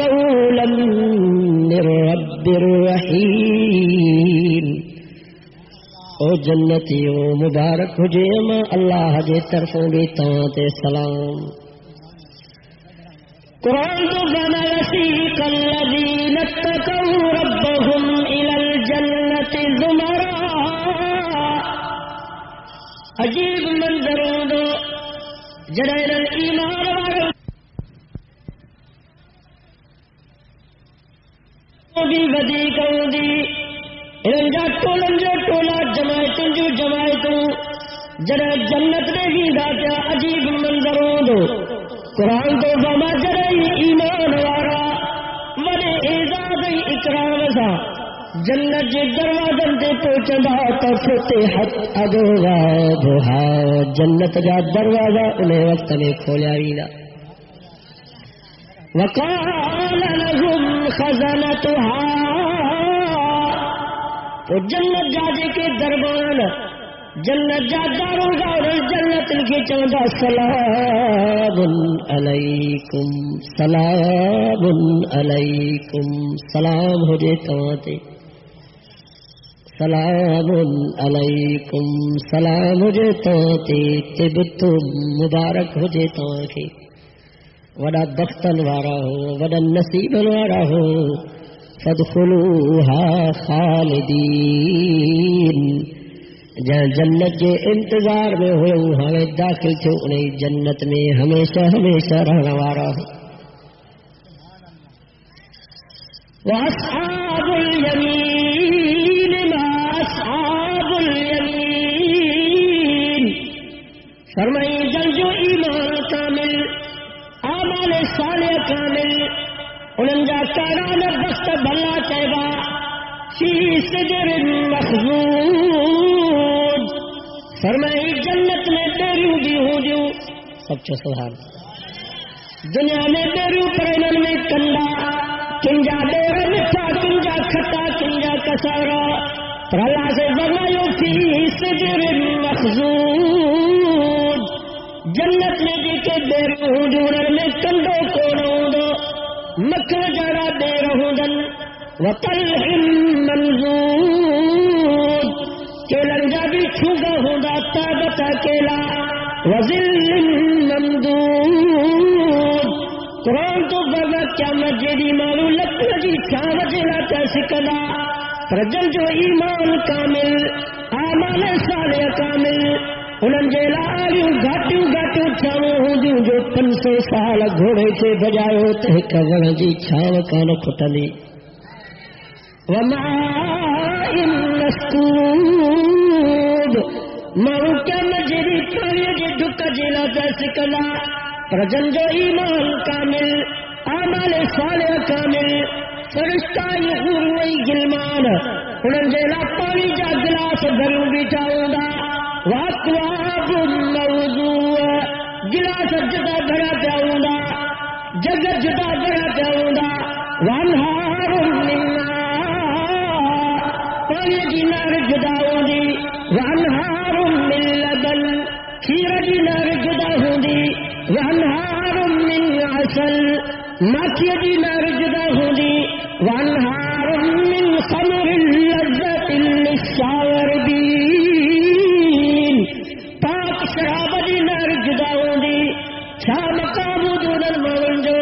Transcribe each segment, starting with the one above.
قولا من رب رحیم. او جنتیو مبارک ہوجے ما اللہ جے طرفوں بھی تاں تے سلام. قرآن تو گانا وسیق الذین اتقوا ربهم الى الجنة زمرا. عجیب منظروں دو جڑے ایمان والے بھی ودی کوں دی انجا ٹولن جو ٹولا جماعتوں جو جماعتوں جڑے جنت میں بھی داتا. عجیب منظروں دو قرآن تو وما جڑے ایمان وارا وڈے اعزاز اکرام سا جنت کے دروازن تے پہنچدا تو فتحت ابوابها. جنت جا دروازہ انہیں وقت میں کھولیا ویلا. وقال لهم خزنتها. تو جنت جا کے دربان جنت جا داروغہ جنت کے چوندا سلام علیکم سلام علیکم. سلام ہو جے تواں تے سلام علیکم سلام ہو جے تواں تے. طبتم مبارک ہو جے تواں کے. وڈا بختن وارا ہو وڈا نصیبن وارا ہو. فادخلوها خالدین. جہاں جنت کے انتظار میں ہوئے ہمیں داخل تھے انہیں جنت میں ہمیشہ ہمیشہ رہنا وارا ہو. وَأَصْحَابُ الْيَمِينِ مَا أَصْحَابُ الْيَمِينِ. فرمائی جل جو ایمان کامل اعمال صالح کامل انہوں جا کاران بخت بھلا چاہیے. فی صدر مخضود. فرمائی جنت میں بیرو بھی ہوں دیو سب چو سبحان. دنیا میں بیرو پرنن میں کنڈا کنجا بیر مٹھا کنجا کھٹا کنجا کسارا پر اللہ سے بغایو فی صدر مخضود. جنت میں جی کے بیرو ہوں دیو میں کنڈو کونو دو مکر جارا بیرو ہوں دن. وطلح منضود. کیلن جا بھی چھوگا ہوں دا تابتا کیلا. وظل ممدود. قرآن تو بغا کیا مجھے مالو لکھ جی چھاو جلا تسکلا. پرجل جو ایمان کامل آمان صالح کامل انہوں جیلا آلیوں گھاٹیوں گھاٹیوں چھاو ہوں دیوں جو 500 سال گھوڑے سے بجائے ہوتے کون جی چھاو کانو کھٹلی. وماء مسکوب. مارو کیا مجری پانی جی دکا جیلا تسکلا. پرجن جو ایمان کامل آمال صالح کامل فرشتائی غروئی گلمان انہوں جیلا پانی جا گلاس بھروں بیٹھاؤں دا. واقواب موضوع. گلاس جدا بھرا پیاؤں دا جگت جدا بھرا پیاؤں دا. وانہار من پانی جی نار جدا ہوں دی. وانہار من لبن. کھیر جی نار جدا ہوں دی. وانہار من عسل. ماکھی جی نار جدا ہوں دی. وانہار من خمر لذت للشاربین. پاک شراب جی نار جدا ہوں دی. چھا مقام دون المول جو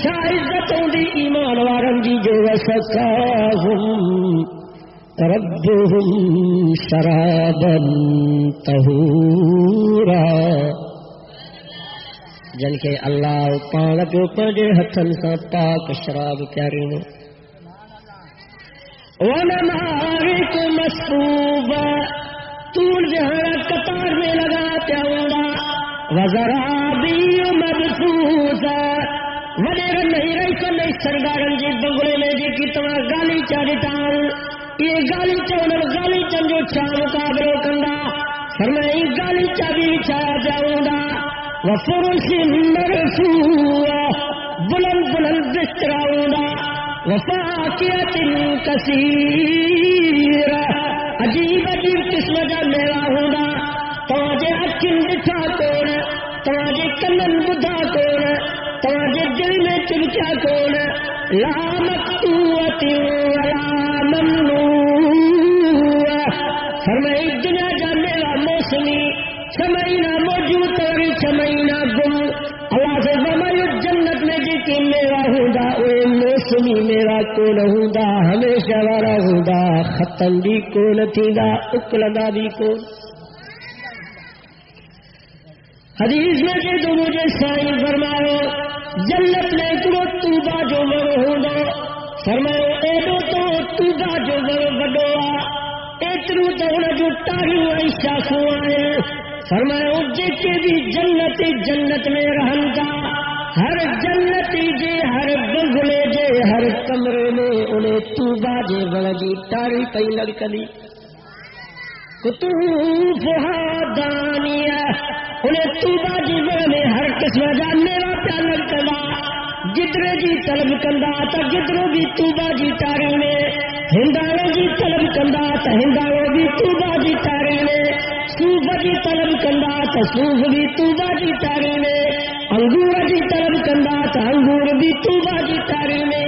چھا عزت ہوں دی ایمان وارن جی جو وسقاہم ربهم شرابا طہورا. جن کے اللہ پان پہ اوپر دے ہتھن سا پاک شراب پیاری نو. وَنَمَارِكُ مَصْفُوفَةٌ. طول جہاں قطار میں لگا پیاؤں گا. وَزَرَابِيُّ مَبْثُوثَةٌ. وڈیر نہیں رہی تو نہیں سرگارن جی بنگلے میں جی کی تمہاں گالی چاہتا یہ گالی چاہوں گالی چنجو چھا مقابلو کنگا. فرمائی گالی چا بھی چھایا جاؤں گا. وفرش مرفوعہ. بلند بلند بستر آؤں گا. وفاقیت کثیرہ. عجیب عجیب قسم کا میوہ ہوں گا. تواجے اکھن دکھا کون تواجے کنن بدھا کون تواجے دل میں چمکیا کون لا مقطوعۃ ولا ممنوع. فرمائی دنیا جا میوا موسمی چمائنا موجود اور چمائنا گم. اللہ سے فرمایا جنت میں جتنی میوا ہوندا وہ موسمی میوا کو نہ ہوندا ہمیشہ والا ہوندا ختم بھی کو نہ تھیندا اکلدا بھی کو. حدیث میں کہ تو مجھے سائیں فرماؤ جنت میں کو توبہ جو مرو ہوندا فرماؤ ایڈو تو توبہ جو مرو بڑوا ایترو تو ان جو تاریو عائشہ کو آئے. فرماؤ جیکے بھی جنت میں رہندا ہر جنتی جے ہر بغلے جے ہر کمرے میں انہیں توبہ جے بڑی تاری پئی لڑکلی. قطوفها دانیہ انہیں توبہ جی میں ہر قسم جا میرا پیالر کلا جتنے جی طلب کندا تا جتنو بھی توبہ جی تاری میں ہندارے جی طلب کندا تا ہندارے بھی توبہ جی تاری میں صوف جی طلب کندا تا صوف بھی توبہ جی تاری میں انگور جی طلب کندا تا انگور بھی توبہ جی تاری میں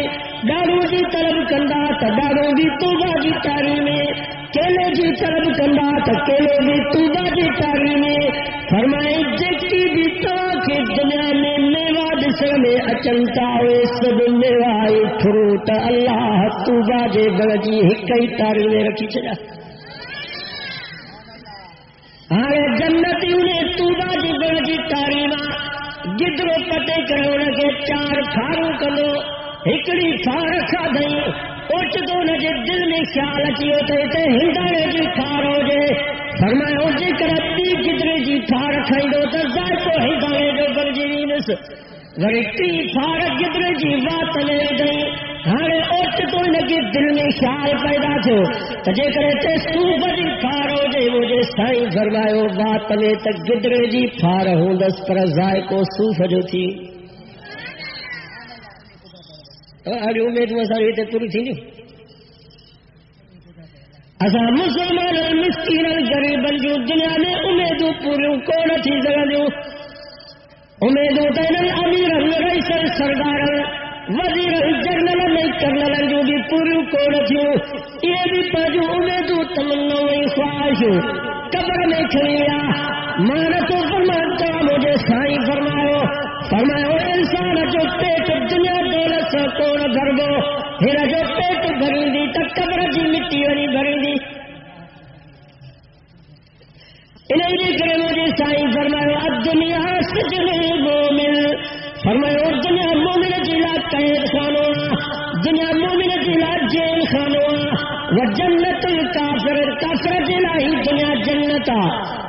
ڈاڑو جی طلب کندا تا ڈاڑو بھی توبہ جی تاری میں کیلے جی طلب کندا تا کیلے بھی توبہ جی تاری میں. فرمائے جتی بھی تو کہ دنیا میں میوا دسر میں اچنتا ہوئے سب میوا فروٹ اللہ توبہ جے بڑی ہکئی تاری میں رکھی چلا. ہاں جنتی انہیں توبہ جی بڑی تاری ماں گدرو پتے کرو لگے چار کھارو کلو ہکڑی کھار کھا دئی اوچ تو نجے دل میں خیال اچی ہوتے تے ہندارے جی کھار ہو جے. فرمایا جی کرتی جتنے جی کھار کھائی دو تو ذائقو ہندارے جو برجی نس وری ٹی کھار جتنے جی بات لے گئی. ہاں اوچ تو نجے دل میں خیال پیدا تھو تو جے کرے تے صوف جی کھار ہو جے مجھے سائیں فرمایا بات لے تک گدرے جی کھار ہوں دس پر ذائقو صوف جو تھی. اڑی امید مساری تے پوری تھی نہیں. اسا مسلمان مسکین غریب جو دنیا میں امیدوں پوریوں کو نہ تھی سگندیوں. امیدوں تین امیر رئیس سردار وزیر جنرل نہیں کرنل جو بھی پوریوں کو نہ تھیوں. یہ بھی پاجو امیدوں تمنا خواہش قبر میں کھلیا مانتو فرماتا مجھے سائیں فرماؤ انسان جو پیٹ دنیا دولت سے کون بھربو ہیرا جو پیٹ بھری دی تو قبر جی مٹی وری بھری دی. انہیں کرے مجھے سائیں فرماؤ اب دنیا سجن مومن. فرماؤ دنیا مومن جیلا قید خانو دنیا مومن جیلا جیل خانو و جنت کافر جیلا ہی دنیا جنتا.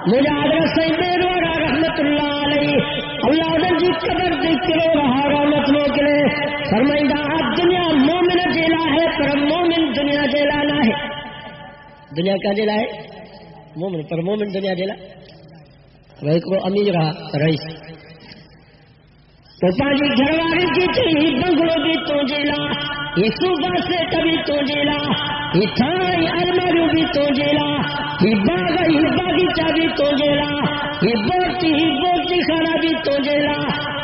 مجھے سائیں میرورا رحمت اللہ علیہ اللہ نے جی قبر دیکھو رہا رحمت موکلے. فرمائندہ آپ دنیا مومن جیلا ہے پر مومن دنیا جیلا نہ ہے. دنیا کا جیلا ہے مومن پر مومن دنیا جیلا. ایک وہ امیر رہا رئیس تو پانی گھر والے کی تھی بنگلو بھی تو جیلا یہ صوبہ سے کبھی تو جیلا یہ تھائی المارو بھی تو جیلا یہ باغیچہ بھی تو جیلا یہ بوٹی خانہ بھی تو جیلا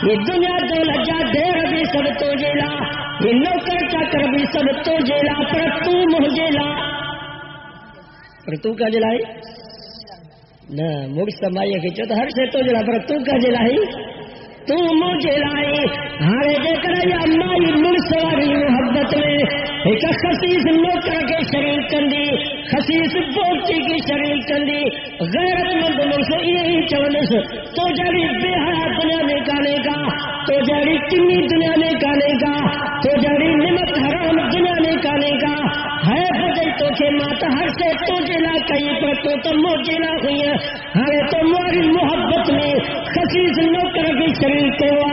یہ دنیا دولت جا ڈھیر بھی سب تو جیلا یہ نوکر چاکر بھی سب تو جیلا پر تو مہ جیلا. پر تو کا جیلا ہے نہ مڑ سمائیے کہ چوتھ ہر سے تو جیلا پر تو کا جیلا ہے تو مجھے لائی. ہارے دے کر یا مائی مرسواری محبت میں ایک خصیص نوکر کے شریک کندی خصیص بوٹی کی شریک کندی غیرت مند مرس یہی چونس تو جڑی بے حیا دنیا میں کانے کا تو جڑی کنی دنیا میں کانے کا تو جڑی نمک حرام دنیا میں کانے کا ہے بدل تو کے ماتا ہر سے تو جلا کئی پر تو موجلا ہوئی ہے. ہارے تو ماری محبت میں خصیص نوکر کی شریک ہوا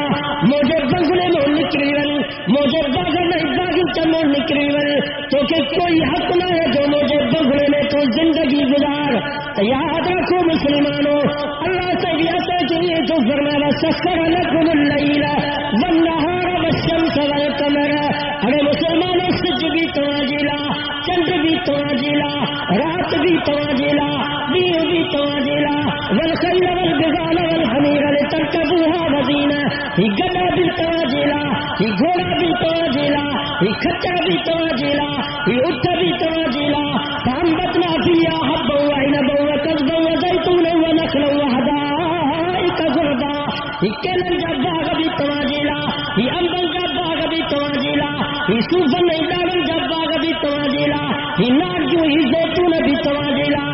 مجھے بنگلے میں نکری ون مجھے باغ میں باغیچہ میں نکری ون تو کہ کوئی حق نہ ہے جو مجھے بنگلے میں تو زندگی گزار. یاد رکھو مسلمانوں اللہ سے ایسا چاہیے تو فرمایا سخر لکم اللیل والنہار والشمس والقمر. ارے مسلمانوں سج بھی تو جیلا چند بھی تو جیلا رات بھی تو جیلا دین بھی تو جیلا والخیل والبغال والحمیر لترکبوها وزینہ. ہی گدا بھی تو جیلا ہی گھوڑا بھی تو جیلا شجر بتواجلا يؤت بتواجلا فأنبتنا فيها حبا وعنبا وقضبا وزيتونا ونخلا وحدائق غلبا كلا الجباغ بتواجلا أنبا الجباغ بتواجلا سوفا نيدان الجباغ بتواجلا نارجو زيتون بتواجلا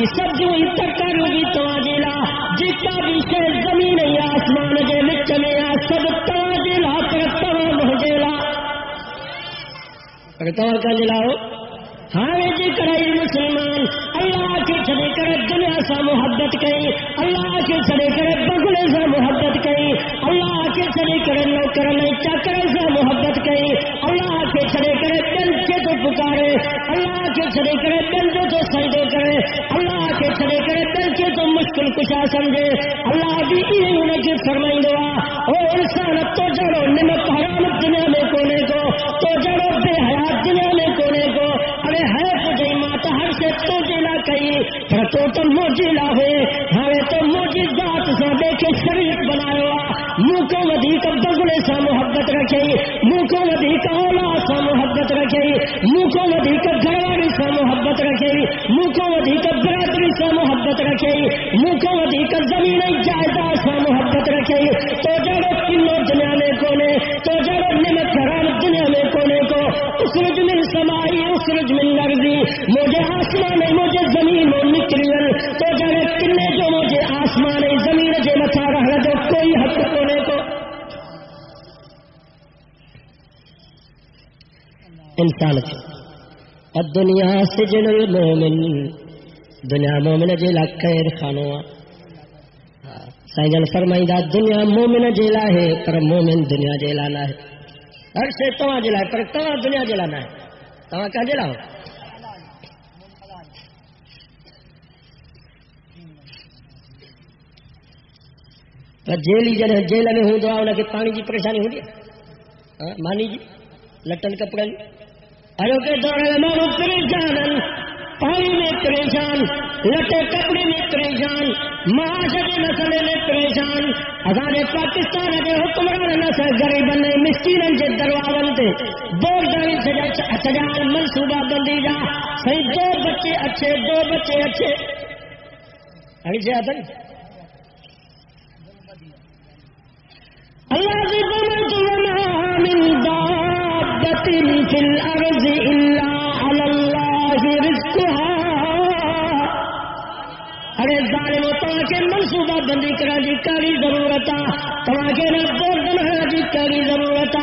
سبزو ترکار بتواجلا جتنا بھی شے زمین یا آسمان کے وچ میں سب تواجلا پر تمام ہو جلا پر تو کا جلاؤ ہاں جی کرے مسلمان اللہ کے چھڑے کرے دنیا سے محبت کئی اللہ کے چھڑے کرے بغل سے محبت کئی اللہ کے چھڑے کرے نوکر نہیں چاکر سے محبت کئی اللہ کے چھڑے کرے دل کے تو پکارے اللہ کے چھڑے کرے دل کے تو سجدے کرے اللہ کے چھڑے کرے دل کے تو مشکل کشا سمجھے اللہ بھی انہیں کی فرمائی دعا او انسان تو جڑو نمک حرام دنیا میں کونے کو تو جڑو بے حیات دنیا میں کونے کو ارے ہے تجھے ماتا ہر سے تو جلا کئی پر تو موجیلا ہوئے ہمیں تو موجزات سے دیکھے شریف بنایا منہ کو ودی کا بغلے سے محبت رکھے منہ کو ودی کا اولاد سے محبت رکھے منہ کو ودی کا گھرواری سے محبت رکھے منہ کو ودی کا برادری سے محبت رکھے منہ کو ودی کا زمین جائیداد سے محبت رکھے تو جڑو کلو دنیا میں کونے تو جڑو نمک حرام دنیا میں کونے کو اخرج من سمائی اخرج من لرزی مجھے آسمان ہے مجھے زمین میں نکلیل تو جڑے کلے جو مجھے آسمان ہے زمین جے مچا رہا جو کوئی حق کونے کو انسان کی الدنیا سجن المومن دنیا مومن جیلا قید خانو سائنجل فرمائیدہ دنیا مومن جیلا ہے پر مومن دنیا جیلا نہ ہے ہر سے تواں جیلا ہے پر تواں دنیا جیلا نہ ہے تواں کیا جیلا ہو جیلی جن جیل میں ہوں دعا انہیں کہ پانی کی پریشانی ہو رہی ہے مانی جی لٹن کپڑے ارو کے دورے مانو پریشان پانی میں پریشان لٹے کپڑے میں پریشان معاشرے مسئلے میں پریشان آزاد پاکستان کے حکمران نسل غریبن نے مسکینن کے دروازن تے بورداری سجال منصوبہ بندی جا صحیح دو بچے اچھے ابھی سے آتا نہیں اللہ وما من دابة في الأرض إلا على الله رزقها ارے ظالمو تمہاں کے منصوبہ بندی کرا جی کاری ضرورت تمہاں کے نہ بوردن جی کاری ضرورت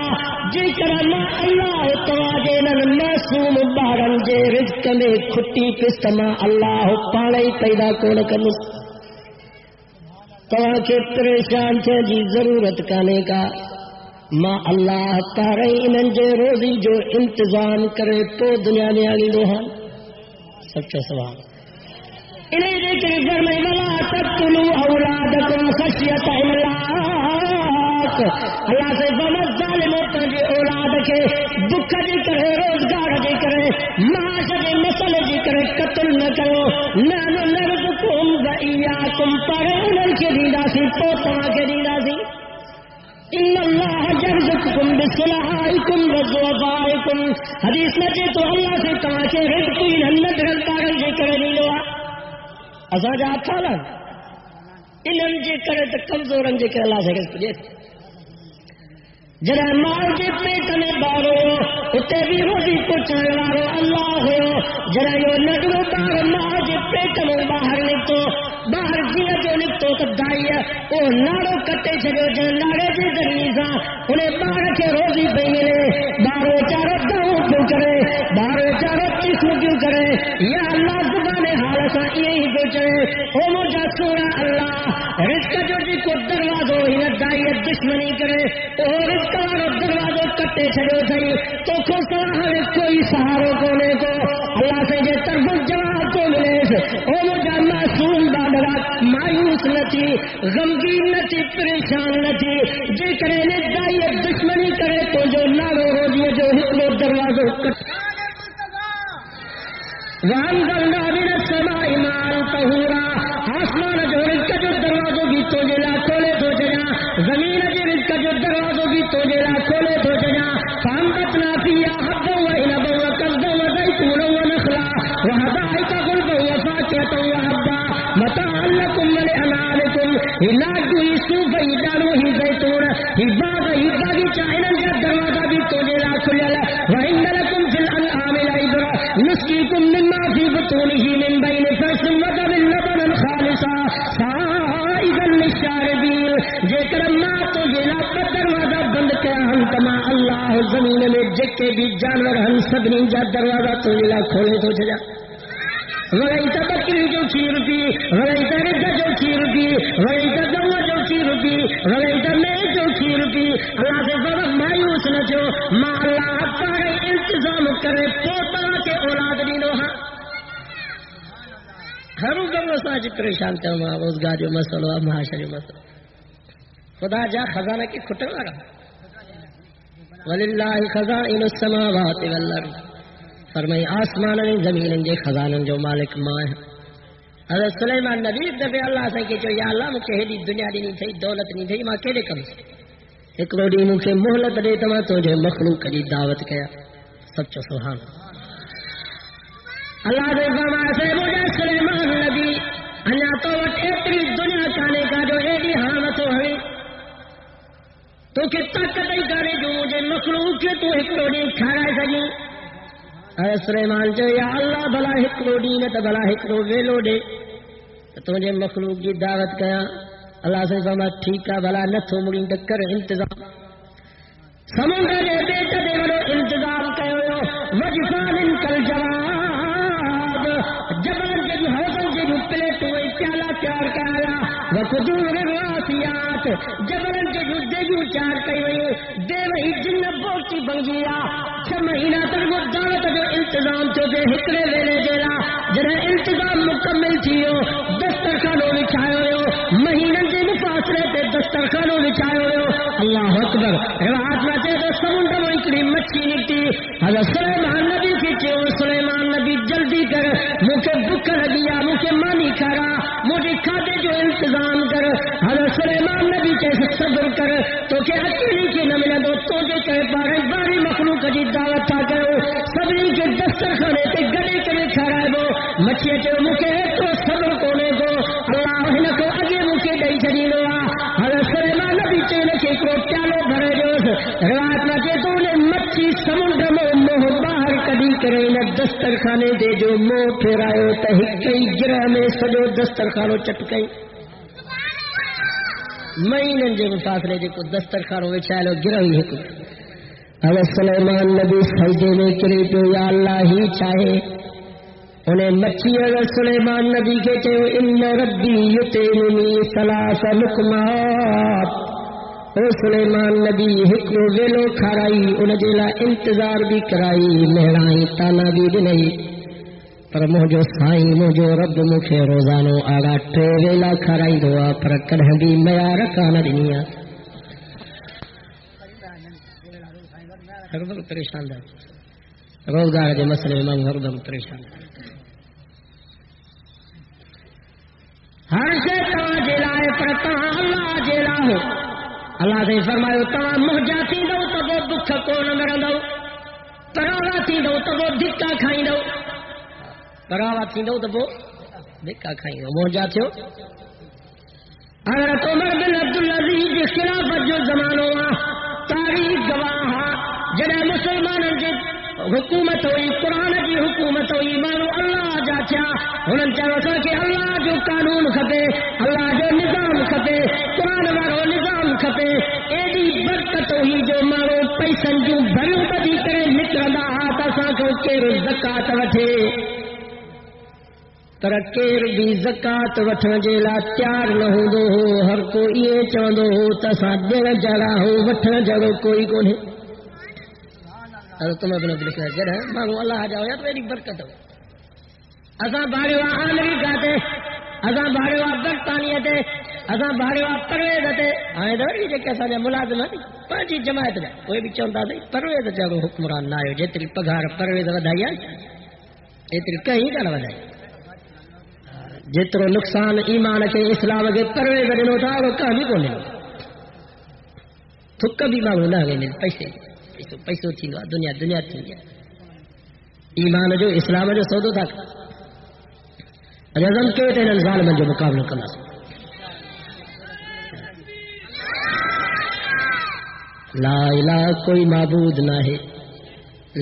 جی کرا اللہ تمہاں کے نہ معصوم بارن جے رزق میں کھٹی پستما اللہ پانے پیدا کون کرنو تمہاں کے پریشان تھے جی ضرورت کانے کا ماں اللہ تارے انہن جے روزی جو انتظام کرے تو دنیا میں آگی دوہاں سچا سوال انہیں دیکھے گھر میں ولا تقتلوا اولادکم خشیت املاق اللہ سے بمت ظالموں کا جی اولاد کے دکھ جی کرے روزگار جی کرے معاش جی مسل جی کرے قتل نہ کرو نانو نرزقکم وإیاکم پر انہن کے دیدہ سی پوتما کے دیدہ سی ان اللہ یرزقکم بصلحائکم وضعفائکم حدیث میں جی تو اللہ سے کہا کہ رزق انہن ندرل پاگل جی کرے نہیں لوا ازا جا پھالا انہن جی کرے تو کمزورن جی کرے اللہ سے رزق جی جرا مال جی پیٹ میں بارو اتے بھی روزی پوچھنے والو اللہ ہو جرا یو نگرو بار مال جی پیٹ میں باہر نکتو باہر جیل جو نکتو تو دائی وہ ناڑو کٹے چھڑو جن ناڑے جی ذریعے سا انہیں باہر کے روزی پہ ملے بارو چارو داؤں کیوں کرے بارو چارو تیسو کیوں کرے یا اللہ زبان حال سا یہی پوچھے او مجھا سورا اللہ رزق جو جی کو دروازو ہی دائی دشمنی کرے او رزق دروازوں کٹے چھڑو سہی تو خود سراہر کوئی سہارو کونے کو اللہ سے یہ طرف جواب کو ملے او مجھا معصوم بادرہ مایوس نہ تھی غمگین نہ تھی پریشان نہ تھی جے کرے نے دائی دشمنی کرے تو جو نارو ہو دیے جو حکم دروازوں کٹے وَأَنزَلْنَا مِنَ السَّمَاءِ مَاءً طَهُورًا آسمان جو رزق جو دروازوں کی تو جلا کھولے تو جنا زمین جو رزق جو دروازوں کی تو جلا کھولے تو جنا فَأَنبَتْنَا فِيهَا حَبًّا لاڈو ہی سوف ہی ڈالو ہی زیتون ہی باغ ہی باغیچہ انہن کا دروازہ بھی توجے لا کھلل وَإِنَّ لَكُمْ فِي الْأَنْعَامِ لَعِبْرَةً نُسْقِيكُم مِّمَّا فِي بُطُونِهِ مِن بَيْنِ فَرْثٍ وَدَمٍ لَبَنًا خَالِصًا سَائِغًا لِّلشَّارِبِينَ جے کر ماں تو یہ لا دروازہ بند کیا ہم تما اللہ زمین میں جکے بھی جانور ہم سبنی جا دروازہ تو یہ لا کھولے تو چلا ورائیت بکری جو کھیر پی ورائیت رد جو کھیر پی ورائیت دوا جو کھیر پی ورائیت میں جو کھیر پی اللہ سے بڑا مایوس نہ چھو ماں اللہ پاڑے انتظام کرے پوتا کے اولاد دینو ہاں ہرو گمو ساج پریشان کرنا روزگار جو مسئلہ معاشرے مسئلہ خدا جا خزانہ کی کھٹر لگا وللہ خزائن السماوات والارض فرمائی آسمان زمین کے خزانن جو مالک ماں ہے حضرت سلیمان نبی دفعہ اللہ سے کہ جو یا اللہ مجھے ہیڈی دنیا دی نہیں تھی دولت نہیں تھی ماں کیڑے کم سے ایک روڈی مجھے مہلت دے تو میں تجھے مخلوق کی دعوت کیا سچو سبحان اللہ دے فرمایا سے مجھے سلیمان نبی انیا تو اتری دنیا کھانے کا جو ایڈی حالت ہوئی تو کہ طاقت ہی کرے جو مجھے مخلوق کے تو ایک روڈی کھانا سکی اے سلیمان جو یا اللہ بھلا ہکڑو ڈین تو بھلا ہکڑو ویلو ڈے تجھے مخلوق کی دعوت کیا اللہ سے فرما ٹھیک ہے بھلا نتھو مڑی تو کر انتظام سمندر دے بیٹ دے وڑو انتظام کیو وجفان کل جواب جبل جی حوضن جی پلیٹ ہوئی پیالہ تیار کرایا وقدور الراسیات جبل جی دیو چار کئی ہوئی دے وہی جن بوٹی بن گیا 6 مہینہ تک وہ دعوت جو انتظام تو دے ہکڑے ویلے دیلا جنہیں انتظام مکمل تھیو دسترخانوں بچھائے ہو مہینن کے مفاصلے تے دسترخانوں بچھائے ہو اللہ اکبر روایت میں تے تو سمندر میں اکڑی مچھی نکتی حضرت سلیمان نبی کی چیو سلیمان نبی جلدی کر مجھے بھوک لگیا مجھے مانی کھارا مجھے کھاتے جو انتظام کر حضرت سلیمان نبی کیسے صبر کر تو کہ اکیلی کی نہ ملا دو تو جو کہے باری مخلوق کی دعوت تھا کرو سبری کے دسترخانے تے گڑے کرے کھڑا ہے وہ مچھیے چو مکے تو صبر کونے کو اللہ ہن کو اگے مکے دئی چڑی لو حضرت سلیمان نبی چنے کے کو پیالو بھرے جو روایت میں کہ تو نے مچھی سمندر میں منہ باہر کڈی کرے نہ دسترخانے دے جو منہ پھیرایو تے ہکئی گرہ میں سجو دسترخانو چٹکئی مہینن جے فاصلے جے کو دسترخانو وچھالو گرہ ہی ہک حضرت سلیمان نبی سجدے میں کرے تو یا اللہ ہی چاہے انہیں مچھی حضرت سلیمان نبی کے چاہے ان ربی یطعمنی 3 لقمات او سلیمان نبی ہکڑو ویلو کھارائی ان جیلا انتظار بھی کرائی مہرائی تانا بھی دنئی پر مجھو سائیں مجھو رب مکھے روزانو آگا 3 ویلا کھارائی دعا پر کدھں بھی میار کانا دنیا ہر وقت پریشان تھا روزگار کے مسئلے میں ہر وقت پریشان تھا ہر سے تمام جلائے پر تمام اللہ جلا ہو اللہ سے فرمایا تمام مہجا تھی دو تو وہ دکھ کو نہ مرندو پراوا تھی دو تو وہ دھکا کھائی دو پراوا تھی دو تو وہ دھکا کھائی دو مہجا تھو حضرت عمر بن عبدالعزیز کے خلافت جو زمانوں تاریخ گواہ جڑے مسلمان جی حکومت ہوئی قرآن کی حکومت ہوئی مانو اللہ جا چیا انہوں چاہو کہ اللہ جو قانون کھپے اللہ جو نظام کھپے قرآن وارو نظام کھپے ایڈی برکت ہوئی جو مانو پیسن جو بھریوں بدی کرے نکرندا ہاتھ اساں کو کیر زکات وٹھے پر کیر بھی زکات وٹھن جے لا تیار نہ ہوندو ہو ہر کو یہ چوندو ہو تساں ڏيڻ جڑا ہو وٹھن جڑو کوئی کونھے تم اپنے لکھا جڑا مانو اللہ جاؤ یا تو ایڈی برکت ہو اساں بھاڑے امریکہ تے اساں بھاڑے برطانیہ تے اساں بھاڑے پرویز تے ہاں دوری جے کہ اساں ملازم پانچ جماعت دا کوئی بھی چوندا نہیں پرویز جاگو حکمران نہ آیو جتری پگھار پرویز ودائی ایتری کہیں کا نہ ودائی جترو نقصان ایمان کے اسلام کے پرویز ڈنو تھا وہ کہیں کو نہیں تھک بھی مانگو نہ گئے پیسے پیسو تھی دنیا دنیا تھی ایمان جو اسلام جو سودو تھا رزم کے ظالم جو مقابلہ کرنا لا الہ کوئی معبود نہ ہے،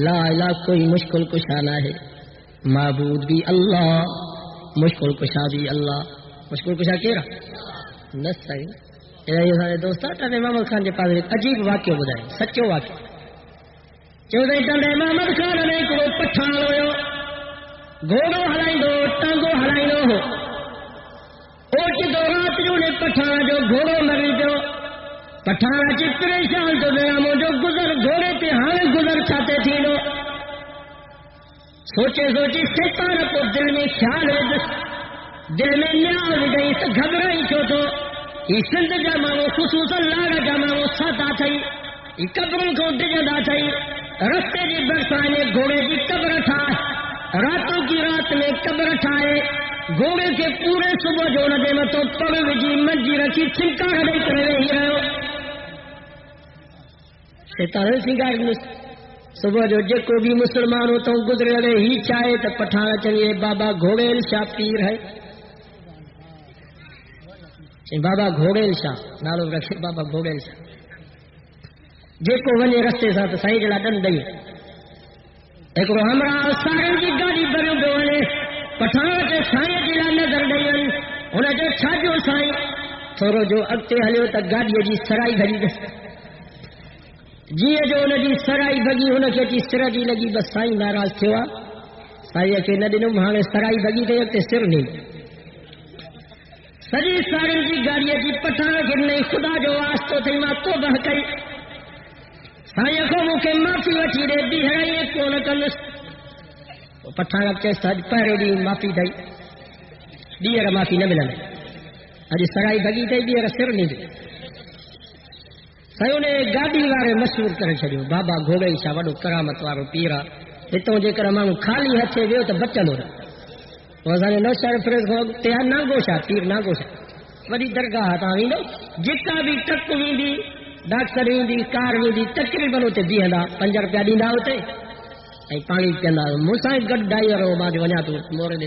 لا الہ کوئی مشکل کشا نہ ہے، معبود بھی اللہ، مشکل کشا بھی اللہ. مشکل کشا کیڑا نہ صحیح. یہ دوست تمہیں محمد خان کے پاس ایک عجیب واقعہ بتائے، سچو واقعہ. چودہ تمہیں محمد خان نے کو پٹھان ہوئے گھوڑو ہلائیندو ٹانگو ہلائیندو ہو اوچ دو رات جو نے پٹھان جو گھوڑو مری جو پٹھان اچھی پریشان تو دیامو جو گزر گھوڑے تے ہاں گزر چاہتے تھی لو. سوچے سوچی شیطان کو دل میں خیال ہے، دل میں نیاز گئی تو گھبرائی چھو تو یہ سندھ جامعو خصوصاً لاڑا جامعو ساتا تھئی یہ قبروں کو ڈجدا تھئی. رستے کی برسانے گھوڑے کی قبر تھا، راتوں کی رات میں قبر ٹھائے گھوڑے کے پورے صبح جو نہ دے تو پڑ وجی منجی رکھی چھنکا ہڑے کرے ہی رہو. شیطان سنگار صبح جو جکو بھی مسلمان ہو تو گزرے رہے ہی چاہے تو پٹھان چلیے بابا گھوڑیل شاہ پیر ہے. بابا گھوڑیل شاہ نالو رکھے بابا گھوڑیل شاہ جیکو ونے رستے ساتھ سائیں جلا ڈن دئی ایک ہمراہ سارے کی گاڑی بھرو پہ ونے پٹھان سے سائیں جلا نظر ڈئی ان جو چھاجو سائیں تھورو جو اگتے ہلیو تو گاڑی جی سرائی بھری جی جو ان کی سرائی بھگی ان کے اچھی سر جی لگی بس سائیں ناراض تھیا سائیں کے نہ ڈنم ہاں سرائی بھگی تے اگتے سر نہیں سجی سارے کی گاڑی جی پٹھان کے نہیں خدا جو واسطو تھی ماں توبہ کئی سائیں کو مکے معافی وٹھی دے بھی ہے کون کنس پٹھان کے سج پہرے دی معافی دئی ڈیر معافی نہ ملن اج سرائی بھگی تے ڈیر سر نہیں سائیں نے گاڑی والے مشہور کرے چھڑیو بابا گھوڑے شاہ وڈو کرامت وارو پیرا ہتوں جے کر مانو خالی ہتھے ویو تے بچل ہو وزانے نو شہر فریز کو تے ناگو شاہ پیر ناگو شاہ وڈی درگاہ تا ویندو جتا بھی ٹک ویندی ڈاکٹر ویندی کار ویندی تقریباً تے بیہندا 5 روپیا ڈیندا ہوتے ائی پانی پیندا موسا گڈ ڈائیور ہو ما جو ونا تو مورے دے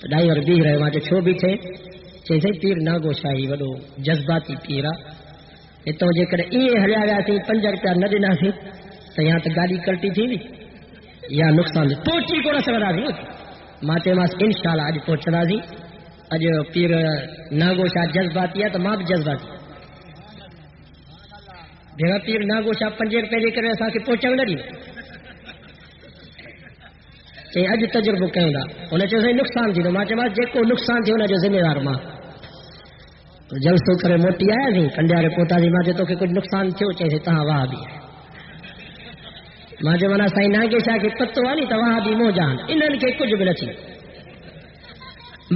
تو ڈائیور بھی رہے ما جو چھو بھی تھے چے پیر ناگو شاہی وڈو جذباتی پیرا اتوں جے کر ای ہلیا ویا سی 5 روپیا نہ ڈنا سی تو یہاں تو گاڑی کلٹی تھی یا نقصان پہنچی کو نہ سکتا سی ماں چے ماس انشاءاللہ اج پہنچنا سی اج پیر ناگو شاہ جذباتی ہے تو ماں بھی جذباتی بھیڑا پیر ناگو شاہ 5 روپے جے کرے اساں کے پہنچن نہ ڈی چے اج تجربو کیوں دا ان چے نقصان تھی ماں چے ماس جے کو نقصان تھی ان جو ذمہ دار ماں جلسو کرے موٹی آیا سی کنڈیارے پوتا سی ماں جو تو کہ کچھ نقصان تھو چے تہاں وہاں بھی ہے ماں جو منا سائیں ناگے شاہ کے پتو والی تو وہاں بھی مو جان انہن کے کچھ بھی نہ تھی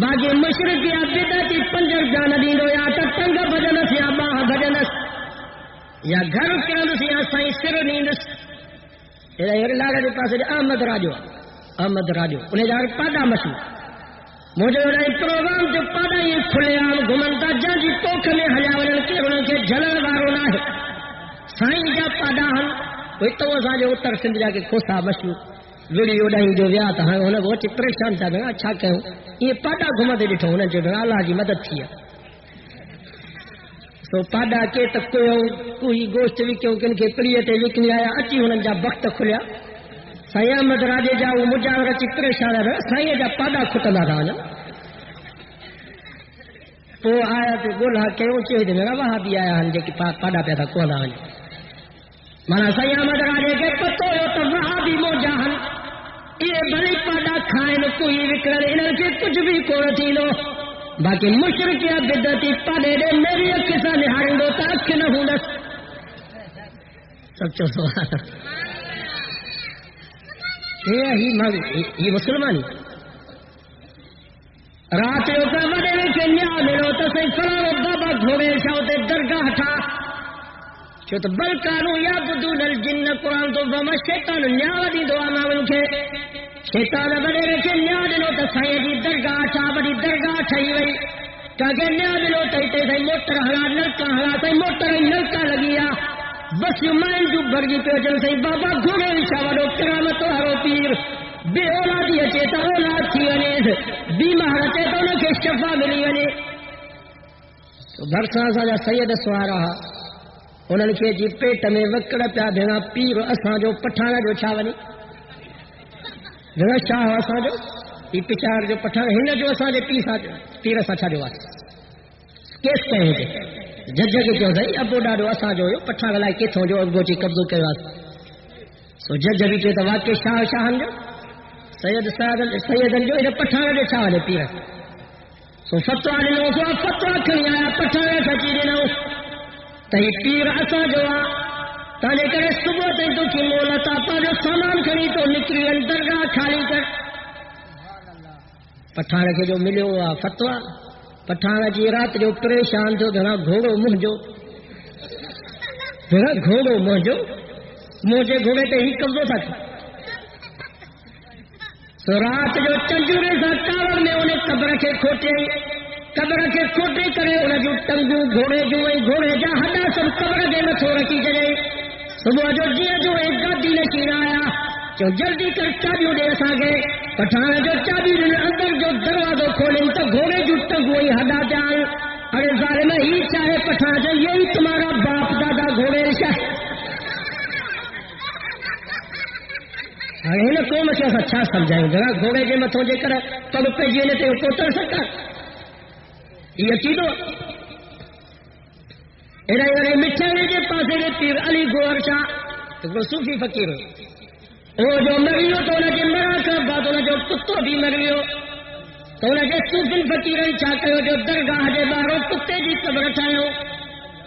باقی مشرق یا بدعتی 5 جان دیندو یا تنگ بجنس یا باہ بجنس یا گھر کرندس یا سائیں سر نیندس اے لاڑے دے پاسے احمد راجو انہیں جا پادا مشہور مجھے پروگرام جو پادا یہ کھلے عام گھمنتا جا جی پوکھ میں ہلیا ون کے ان کے جلن وارو نہ ہے سائیں جا پادا ہن کوئی تو جو اتر سندھ جا کے کوسا مشہور ویڈیو ڈائیں جو ویا تا ان وہ پریشان تھا اچھا کہوں یہ پادا گھمندے ڈٹھو ان جو اللہ کی مدد تھی سو پادا کے تو کوئی گوشت وکیو کن کے پڑیے تے وکنی آیا اچھی انہن جا وقت کھلیا سائیں احمد راجے جا وہ مجاور اچھی پریشان ہے سائیں جا پادا کھٹندا تھا نا تو آیا تو گولہ کیوں چے دے میرا وہاں بھی آیا ہن جے کہ پادا پیدا کون آ مانا سائیں احمد راجے کے پتو ہو تو وہاں بھی مو جاہن یہ بھلی پادا کھائن کوئی وکرل انہن کے کچھ بھی کون تھی لو باقی مشرق یا بدعتی پاڑے دے میری اکھ سے نہارندو تا اکھ نہ ہونس سچو سوال یہ مسلمانی رات جو کا بڑے کے نیا ملو تو سی فلاں بابا گھوڑے شاوتے درگاہ تھا چو تو بل کانو یا بدون الجن قرآن تو بما شیطان نیا دی دعا ماون کے شیطان بڑے کے نیا دلو تو سائیں دی درگاہ تھا بڑی درگاہ ٹھئی وئی کہ نیا ملو تے سی موٹر ہلا نلکا ہلا سی موٹر نلکا لگیا بس یو مائن جو برگی پہ چل سی بابا گھوڑے شاوڑو کرامت ہرو پیر بے اولادی اچے تو اولاد تھی ونے بیمار اچے تو ان کے شفا ملی ونے تو برساں سا سید سوارا انہوں نے جی پیٹ میں وکڑ پیا بھیڑا پیر اساں جو پٹھان جو چھا ونی بھیڑا شاہ اساں جو یہ پچار جو پٹھان ہن جو اساں دے پیر اساں چھا جو کیس کہیں دے جج کے جو ہے ابو ڈاڈو اساں جو پٹھان لائے کیتھوں جو ابو جی قبضو کیا سو جج بھی چے تو واقعی شاہ شاہن جو سیدن جو ان پٹھان جو چھا ونی پیر سو فتوا ڈنو سو فتوا کھڑی آیا پٹھان سچی ڈنو تھی پیر اساں جو تانے کرے صبح تھی تو کی مولتا پانچو سامان کھڑی تو نکری درگاہ خالی کر پٹھان کے جو ملو فتوا پٹھان جی رات جو پریشان تھو گھنا گھوڑو منجو مجھے گھوڑے تے ہی قبضو تھا سو رات جو چنجورے سا کاور میں انہیں قبر کے کھوٹے کرے انہیں جو ٹنگو گھوڑے جو گھوڑے جا ہڈا سب قبر کے متھو رکھی جائے صبح جو جی جو ایک گادی نشین آیا جو جلدی کر چابیوں دے اسا گئے پٹھان جو چابی اندر جو دروازہ کھولیں تو گھوڑے جو ٹنگو ہی ہڈا جائے ارے ظالم ہی چاہے پٹھان جو یہی تمہارا باپ دادا گھوڑے رشا ان قوم کے اچھا سمجھائیں ذرا گھوڑے کے متھوں جے کر پگ پہ جینے تے پوتر سکتا یہ عقیدو اڑے مٹھے کے پاسے کے پیر علی گوہر شاہ تو صوفی فقیر وہ جو مریو تو انہیں مرا کر بعد انہیں جو کتو بھی مریو تو انہیں جو صوفی فقیر چھا کر جو درگاہ کے باہر کتے کی قبر ٹھاؤ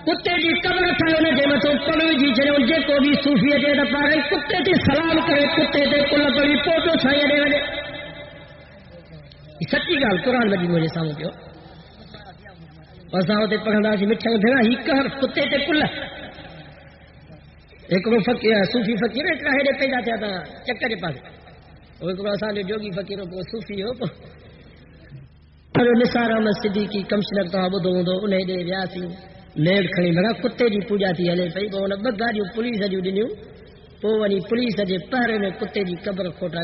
کتے کی قبر ٹھاؤ انہیں جی متو پڑو جی چلو جے کو بھی صوفی جے پارے کتے کی سلام کرے کتے تے کل پڑی پوٹو سائیں دے وجے سچی گال قرآن مجید مجھے سامنے پیو اساں تے پڑھندا سی مٹھا دھڑا ہی کر کتے تے کل ایک وہ فقیر صوفی فقیر ایک راہے پہ جاتا تھا چکر کے پاس وہ ایک اساں جو جوگی فقیروں کو صوفی ہو پر نثار احمد صدیقی کمشنر تو بدو دو انہیں دے ویاسی لیڈ کھڑی بڑا کتے دی پوجا تھی ہلے پئی وہ ان بگاڑیوں پولیس جو ڈنیو پو ونی پولیس جے پہرے میں کتے دی قبر کھوٹا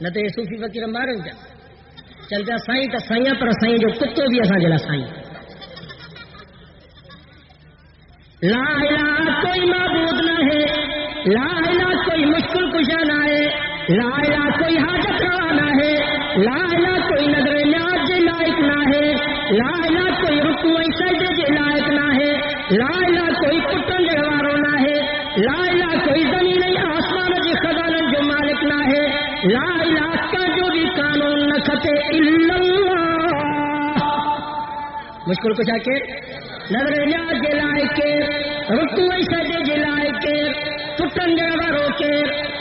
نہ تے صوفی فقیر مارن جا چل جا سائیں تا سائیں پر سائیں جو کتو بھی اساں جلا سائیں لا الہ کوئی معبود نہ ہے لا الہ کوئی مشکل کشا نہ ہے لا الہ کوئی حاجت روا نہ ہے لا الہ کوئی نظر نیاز کے لائق نہ ہے لا الہ کوئی رکوع سجدے کے لائق نہ ہے لا الہ کوئی کٹن دے وارو نہ ہے لا الہ کوئی زمین آسمان کے خزانن جو مالک نہ ہے لا الہ کا جو بھی قانون نہ کھتے الا اللہ مشکل کچھ کے نظر نیاز کے لائق کے رکوع سجدے کے لائق کے کٹن دے وارو کے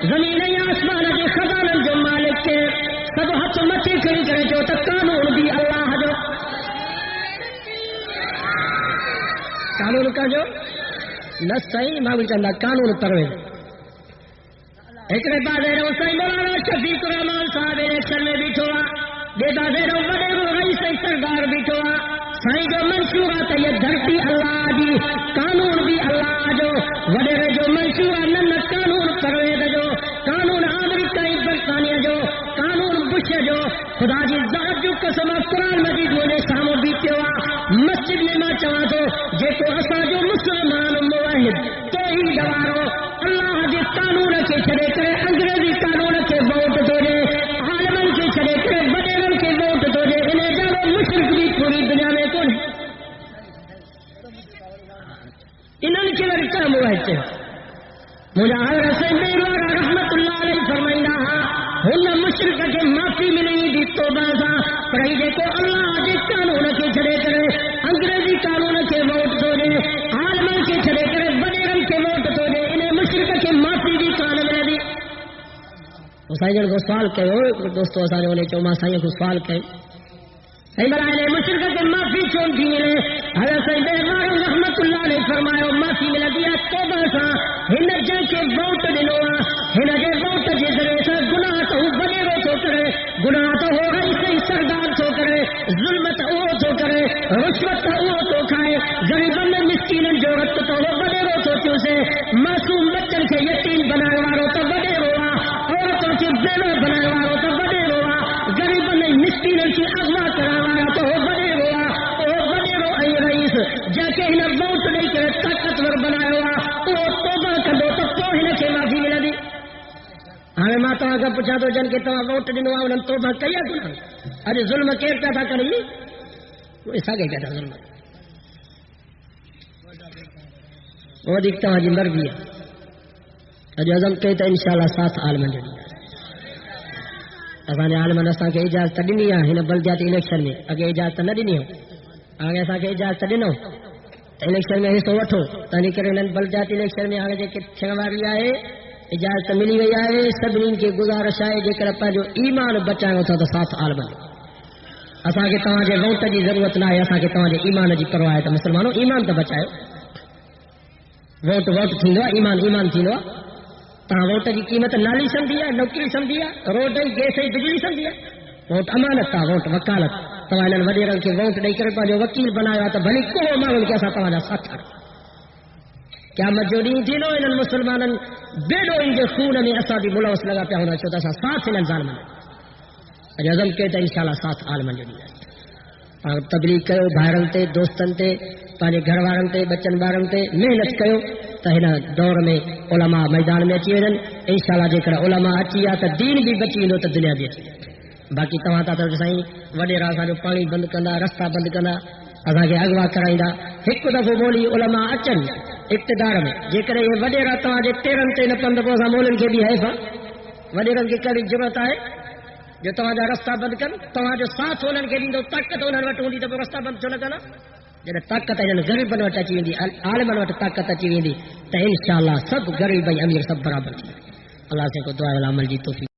زمین آسمان کے خزانن جو مالک کے سب ہاتھ مٹی کھڑی کرے جو تو قانون بھی اللہ جو قانون کا جو نہ صحیح معامل چندہ قانون پرویز ایک نے بعد ہے صحیح مولانا شفیق الرحمان صاحب الیکشن میں بیٹھو بے بعد ہے بڑے رئیس سردار بیٹھو صحیح جو منشورات یہ دھرتی اللہ دی قانون بھی اللہ جو وڈیرے جو منشورات نہ قانون پرویز جو قانون امریکہ برطانیہ جو قانون بش جو خدا جی ذات جو قسم قرآن مجید مجھے سامو بیتے ہوا مسجد میں ماں چاہا تو جے کو اسا جو مسلمان موحد تو ہی دوارو اللہ جی قانون کے چھڑے کرے انگریزی قانون کے ووٹ دو دے عالمن کے چھڑے کرے وڈیرن کے ووٹ دو دے انہیں جاؤ مشرق بھی پوری دنیا میں کون انہوں کے لڑکا موحد سے مجھے حضرت بیروار رحمت اللہ علیہ فرمائندہ ہن مشرق کے معافی ملی دی توبہ سا پر یہ کو اللہ کے قانون کے چھڑے کرے انگریزی قانون کے ووٹ دو دے عالمن کے چھڑے کرے وڈیرن کے ووٹ دو دے انہیں مشرق کے معافی دی قانون ملے دی سائیں کو سوال کہو دوستو اساں نے چوما سائیں کو سوال کہے صحیح برائے مشرق کے معافی چھوڑ دی ملے حضرت بیروار رحمت اللہ علیہ فرمایا معافی مل دیا توبہ سا ہن جن کے ووٹ دنو ہن کے ووٹ کے ذریعے سے گناہ تو وڈیرو تو کرے گناہ تو ہو گئی صحیح سردار تو کرے ظلم تو وہ تو کرے رشوت تو وہ تو کھائے غریبن مسکینن جو رت تو وہ وڈیرو تو چوسے معصوم بچن کے یتیم بنائے وارو تو وڈیرو عورتوں کے بیوہ بنائے وارو تو وڈیرو غریبن مسکینن کی اغوا کرا وارا تو وہ وڈیرو رئیس جا کے ہن ووٹ نہیں کرے ہاں ماں تمہاں کا پوچھا تو جن کے تمہاں ووٹ ڈنو آ انہن توبہ کیا گناہ اج ظلم کیر پیا تھا کری وہ ساگے پیا تھا ظلم وہ دیکھ تمہاں جی مرضی ہے اج عزم کئی تو انشاءاللہ ساتھ عالمن جو اساں عالمن اساں کے اجازت ڈنی ہے ہن بلدیاتی الیکشن میں اگے اجازت نہ ڈنی ہو آگے اساں کے اجازت ڈنو الیکشن میں حصہ وٹھو تنی کرے نن بلدیاتی الیکشن میں آگے جے تھن واری ہے اجازت ملی وئی ہے سبنین کے گزارش ہے جے کر پنجو ایمان بچائو تو ساتھ عالمن اساں کے تواں جے ووٹ دی ضرورت نہ ہے اساں کے تواں جے ایمان دی پرواہ ہے تو مسلمانوں ایمان تو بچاؤ ووٹ ووٹ تھیندو ایمان ایمان تھیندو تاں ووٹ کی قیمت نالی سمجھی ہے نوکری سمجھی ہے روڈ گیس بجلی سمجھی ہے ووٹ امانت ہے ووٹ وکالت تمہاں انہن وڈیرن کے ووٹ ڈئی کرے پنجو وکیل بنایا تو بھلی کو مانگن کے اساں تمہاں جا ساتھ کیا مجھوڑی تھینو انہن مسلمانن بیڑو ان کے خون میں اساں بھی ملوث لگا پیا ہونا چاہتا اساں ساتھ انہن ظالمن اج عزم کے تو انشاءاللہ ساتھ عالمن جو اور تبلیغ کرو بھائرن تے دوستن تے پانچے گھر والن تے بچن بارن تے محنت کرو تو ہن دور میں علماء میدان میں اچی ون انشاءاللہ جے کر علماء اچی یا تو دین بھی بچی ویندو تو دنیا بھی اچی باقی تمہاں تا تو سائیں وڈیرا اساں جو پانی بند کندا رستہ بند کندا اساں کے اغوا کرائیندا ایک دفعہ بولی علماء اچن اقتدار میں جے کر یہ وڈیرا تمہاں جے تیرن تے نہ پند کو اساں مولن کے بھی ہے وڈیرن کی کڑی ضرورت ہے جو تمہاں جا رستہ بند کن تمہاں جو ساتھ انہن کے ڈیندو طاقت انہن وٹ ہوندی تو رستہ بند چھو نہ کنا جڑا طاقت انہن غریبن وٹ اچی ویندی عالمن وٹ طاقت اچی ویندی تو انشاءاللہ سب غریب امیر سب برابر تھی اللہ سے کو دعا عمل جی توفیق